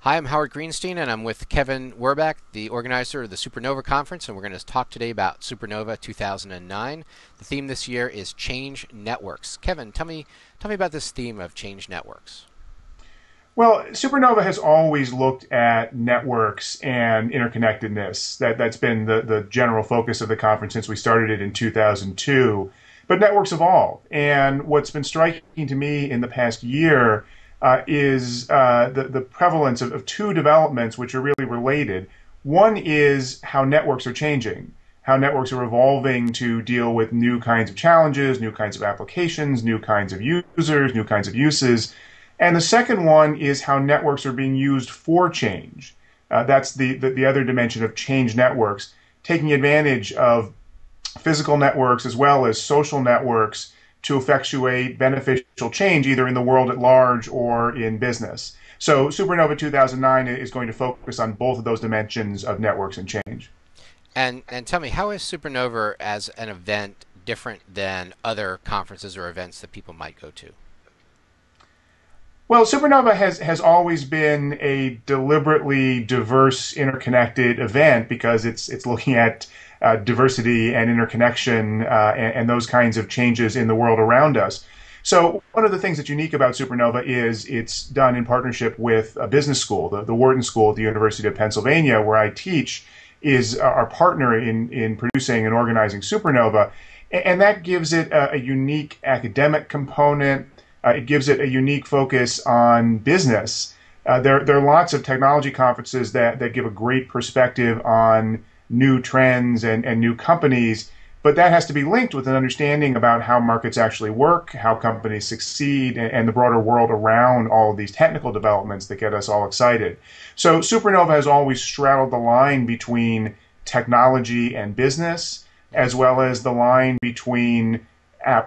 Hi, I'm Howard Greenstein, and I'm with Kevin Werbach, the organizer of the Supernova Conference, and we're going to talk today about Supernova 2009. The theme this year is Change Networks. Kevin, tell me about this theme of Change Networks. Well, Supernova has always looked at networks and interconnectedness. That's been the general focus of the conference since we started it in 2002. But networks evolve. And what's been striking to me in the past year is the prevalence of two developments which are really related. One is how networks are changing, how networks are evolving to deal with new kinds of challenges, new kinds of applications, new kinds of users, new kinds of uses. And the second one is how networks are being used for change. That's the other dimension of change networks, taking advantage of physical networks as well as social networks to effectuate beneficial change either in the world at large or in business. So Supernova 2009 is going to focus on both of those dimensions of networks and change. And tell me, how is Supernova as an event different than other conferences or events that people might go to? Well, Supernova has always been a deliberately diverse, interconnected event because it's looking at diversity and interconnection and those kinds of changes in the world around us. So one of the things that's unique about Supernova is it's done in partnership with a business school, the Wharton School at the University of Pennsylvania, where I teach, is our partner in producing and organizing Supernova. And that gives it a unique academic component. It gives it a unique focus on business. There are lots of technology conferences that give a great perspective on new trends and new companies, but that has to be linked with an understanding about how markets actually work, how companies succeed, and the broader world around all of these technical developments that get us all excited. So Supernova has always straddled the line between technology and business, as well as the line between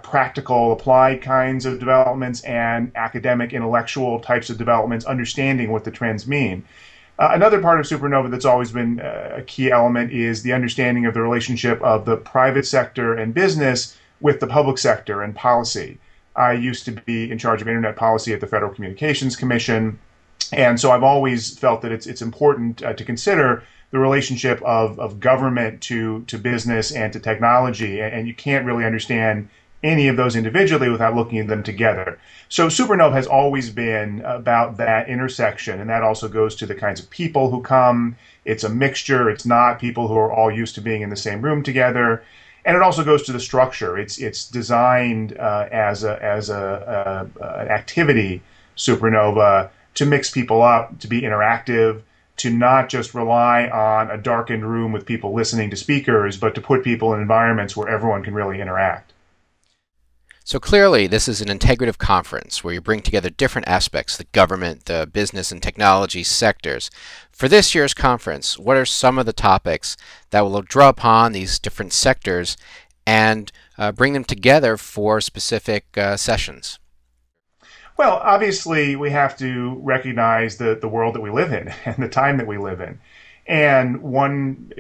practical, applied kinds of developments and academic, intellectual types of developments, understanding what the trends mean. Another part of Supernova that's always been a key element is the understanding of the relationship of the private sector and business with the public sector and policy. I used to be in charge of internet policy at the Federal Communications Commission, and so I've always felt that it's important to consider the relationship of government to business and to technology, and you can't really understand any of those individually without looking at them together. So Supernova has always been about that intersection, and that also goes to the kinds of people who come. It's a mixture. It's not people who are all used to being in the same room together. And it also goes to the structure. It's designed as an activity, Supernova, to mix people up, to be interactive, to not just rely on a darkened room with people listening to speakers, but to put people in environments where everyone can really interact. So clearly, this is an integrative conference where you bring together different aspects, the government, the business, and technology sectors. For this year's conference, what are some of the topics that will draw upon these different sectors and bring them together for specific sessions? Well, obviously, we have to recognize the world that we live in and the time that we live in. And one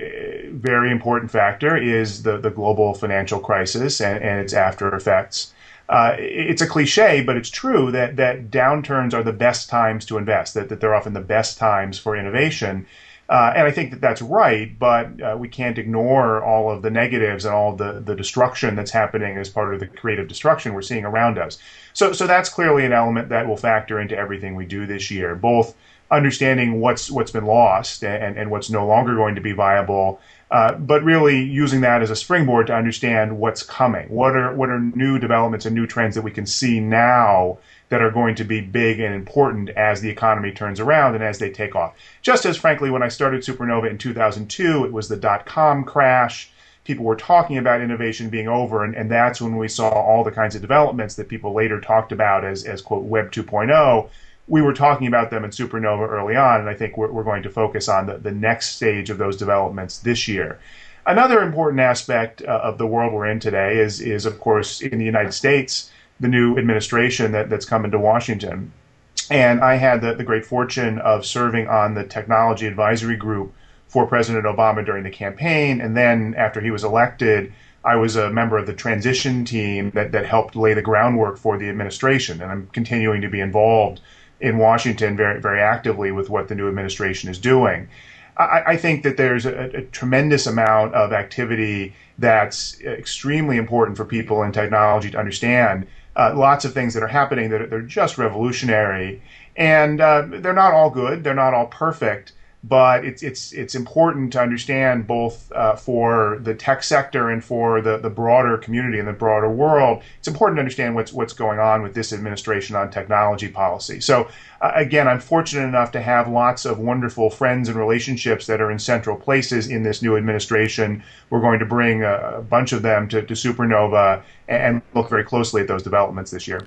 very important factor is the global financial crisis and its after effects. It's a cliche, but it's true that downturns are the best times to invest, that they're often the best times for innovation. And I think that that's right, but we can't ignore all of the negatives and all of the destruction that's happening as part of the creative destruction we're seeing around us. So that's clearly an element that will factor into everything we do this year, both understanding what's been lost and what's no longer going to be viable, but really using that as a springboard to understand what's coming. What are new developments and new trends that we can see now that are going to be big and important as the economy turns around and as they take off. Just as, frankly, when I started Supernova in 2002, it was the dot-com crash. People were talking about innovation being over, and that's when we saw all the kinds of developments that people later talked about as quote, Web 2.0. We were talking about them in Supernova early on, and I think we're going to focus on the next stage of those developments this year. Another important aspect of the world we're in today is of course, in the United States, the new administration that's come into Washington. And I had the great fortune of serving on the technology advisory group for President Obama during the campaign. And then after he was elected, I was a member of the transition team that helped lay the groundwork for the administration. And I'm continuing to be involved in Washington very, very actively with what the new administration is doing. I think that there's a tremendous amount of activity that's extremely important for people in technology to understand. Lots of things that are happening that are just revolutionary, and they're not all good, they're not all perfect, but it's important to understand both for the tech sector and for the broader community and the broader world. It's important to understand what's going on with this administration on technology policy. So again, I'm fortunate enough to have lots of wonderful friends and relationships that are in central places in this new administration. We're going to bring a bunch of them to Supernova and look very closely at those developments this year.